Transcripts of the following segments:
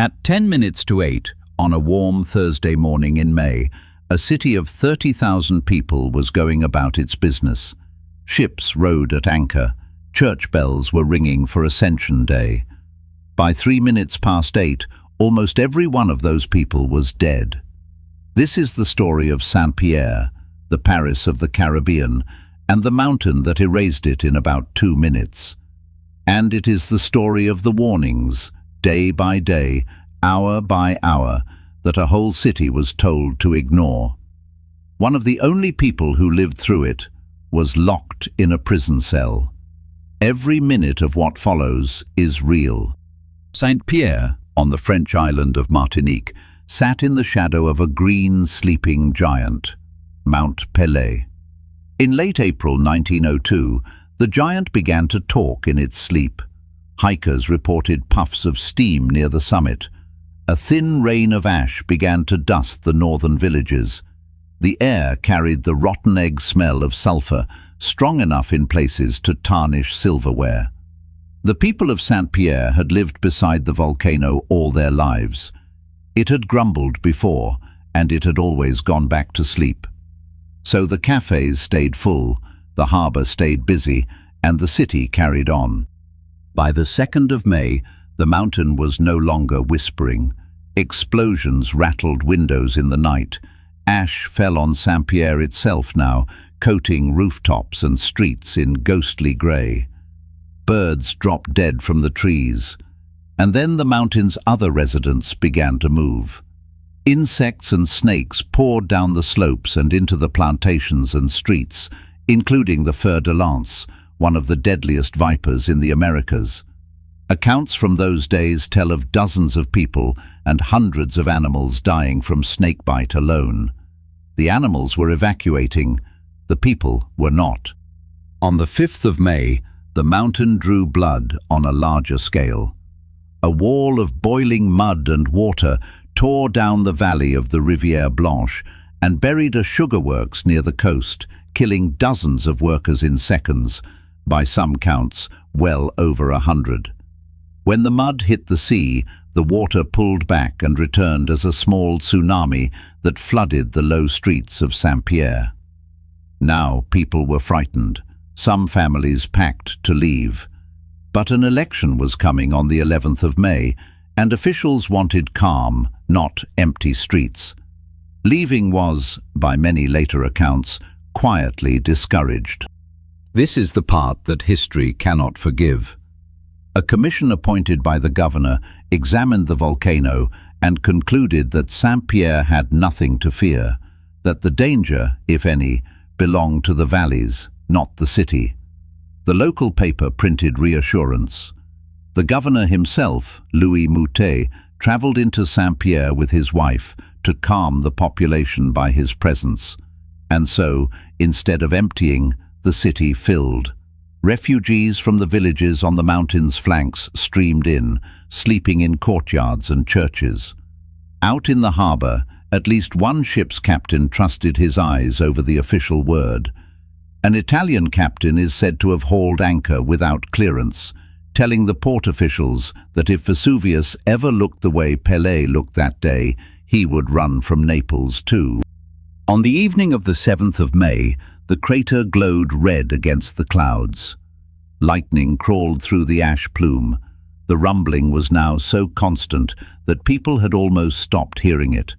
At 10 minutes to 8, on a warm Thursday morning in May, a city of 30,000 people was going about its business. Ships rode at anchor. Church bells were ringing for Ascension Day. By 3 minutes past 8, almost every one of those people was dead. This is the story of Saint-Pierre, the Paris of the Caribbean, and the mountain that erased it in about 2 minutes. And it is the story of the warnings, day by day, hour by hour, that a whole city was told to ignore. One of the only people who lived through it was locked in a prison cell. Every minute of what follows is real. Saint-Pierre, on the French island of Martinique, sat in the shadow of a green sleeping giant, Mount Pelée. In late April 1902, the giant began to talk in its sleep. Hikers reported puffs of steam near the summit. A thin rain of ash began to dust the northern villages. The air carried the rotten egg smell of sulfur, strong enough in places to tarnish silverware. The people of Saint-Pierre had lived beside the volcano all their lives. It had grumbled before, and it had always gone back to sleep. So the cafes stayed full, the harbour stayed busy, and the city carried on. By the 2nd of May, the mountain was no longer whispering. Explosions rattled windows in the night. Ash fell on Saint-Pierre itself now, coating rooftops and streets in ghostly grey. Birds dropped dead from the trees. And then the mountain's other residents began to move. Insects and snakes poured down the slopes and into the plantations and streets, including the fer de lance, one of the deadliest vipers in the Americas. Accounts from those days tell of dozens of people and hundreds of animals dying from snakebite alone. The animals were evacuating, the people were not. On the 5th of May, the mountain drew blood on a larger scale. A wall of boiling mud and water tore down the valley of the Rivière Blanche and buried a sugar works near the coast, killing dozens of workers in seconds, by some counts, well over 100. When the mud hit the sea, the water pulled back and returned as a small tsunami that flooded the low streets of Saint-Pierre. Now people were frightened. Some families packed to leave. But an election was coming on the 11th of May, and officials wanted calm, not empty streets. Leaving was, by many later accounts, quietly discouraged. This is the part that history cannot forgive. A commission appointed by the governor examined the volcano and concluded that Saint-Pierre had nothing to fear, that the danger, if any, belonged to the valleys, not the city. The local paper printed reassurance. The governor himself, Louis Moutet, travelled into Saint-Pierre with his wife to calm the population by his presence. And so, instead of emptying, the city filled. Refugees from the villages on the mountain's flanks streamed in, sleeping in courtyards and churches. Out in the harbour, at least one ship's captain trusted his eyes over the official word. An Italian captain is said to have hauled anchor without clearance, telling the port officials that if Vesuvius ever looked the way Pelée looked that day, he would run from Naples too. On the evening of the 7th of May, the crater glowed red against the clouds. Lightning crawled through the ash plume. The rumbling was now so constant that people had almost stopped hearing it.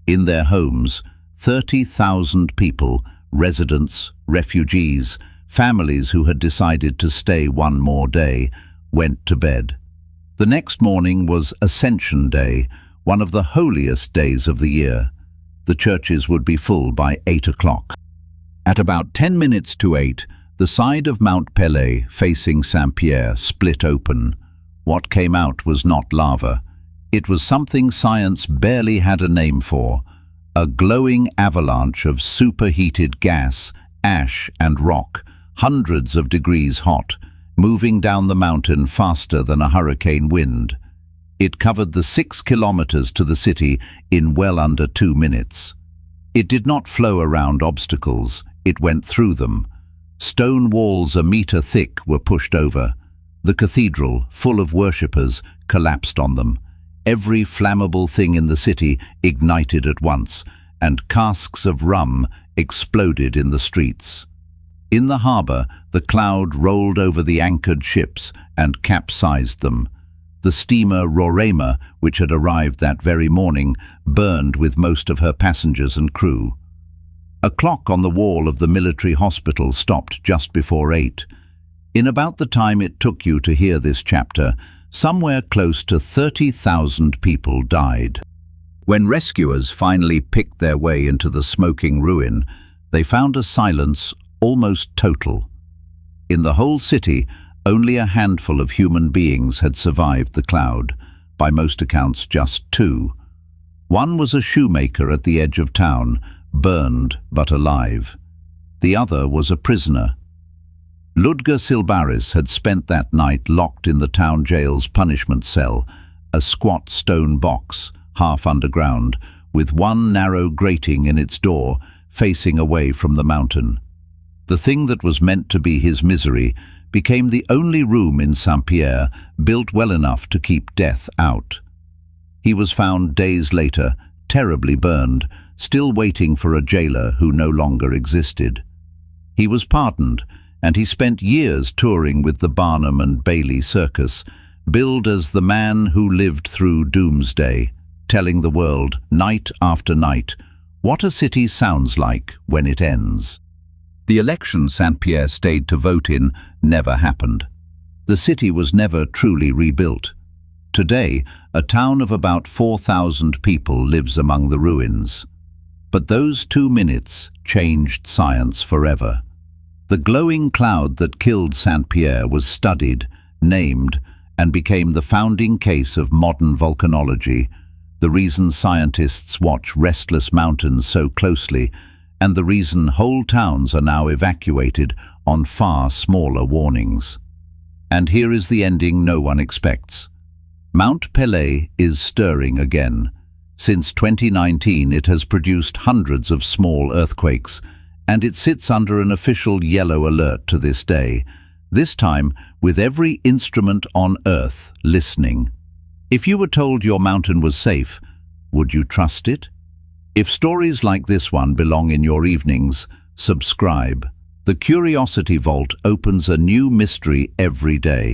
In their homes, 30,000 people, residents, refugees, families who had decided to stay one more day, went to bed. The next morning was Ascension Day, one of the holiest days of the year. The churches would be full by 8 o'clock. At about 10 minutes to 8, the side of Mount Pelée facing Saint-Pierre split open. What came out was not lava. It was something science barely had a name for, a glowing avalanche of superheated gas, ash and rock, hundreds of degrees hot, moving down the mountain faster than a hurricane wind. It covered the 6 kilometers to the city in well under 2 minutes. It did not flow around obstacles, it went through them. Stone walls a meter thick were pushed over. The cathedral, full of worshippers, collapsed on them. Every flammable thing in the city ignited at once, and casks of rum exploded in the streets. In the harbour, the cloud rolled over the anchored ships and capsized them. The steamer Roraima, which had arrived that very morning, burned with most of her passengers and crew. A clock on the wall of the military hospital stopped just before 8. In about the time it took you to hear this chapter, somewhere close to 30,000 people died. When rescuers finally picked their way into the smoking ruin, they found a silence almost total. In the whole city, only a handful of human beings had survived the cloud, by most accounts just 2. One was a shoemaker at the edge of town, burned but alive. The other was a prisoner. Ludger Silbaris had spent that night locked in the town jail's punishment cell, a squat stone box, half underground, with one narrow grating in its door, facing away from the mountain. The thing that was meant to be his misery became the only room in Saint-Pierre built well enough to keep death out. He was found days later, terribly burned, still waiting for a jailer who no longer existed. He was pardoned, and he spent years touring with the Barnum and Bailey circus, billed as the man who lived through doomsday, telling the world, night after night, what a city sounds like when it ends. The election Saint-Pierre stayed to vote in never happened. The city was never truly rebuilt. Today, a town of about 4,000 people lives among the ruins. But those 2 minutes changed science forever. The glowing cloud that killed Saint-Pierre was studied, named, and became the founding case of modern volcanology, the reason scientists watch restless mountains so closely, and the reason whole towns are now evacuated on far smaller warnings. And here is the ending no one expects. Mount Pelée is stirring again. Since 2019 it has produced hundreds of small earthquakes, and it sits under an official yellow alert to this day, this time with every instrument on Earth listening. If you were told your mountain was safe, would you trust it? If stories like this one belong in your evenings, subscribe. The Curiosity Vault opens a new mystery every day.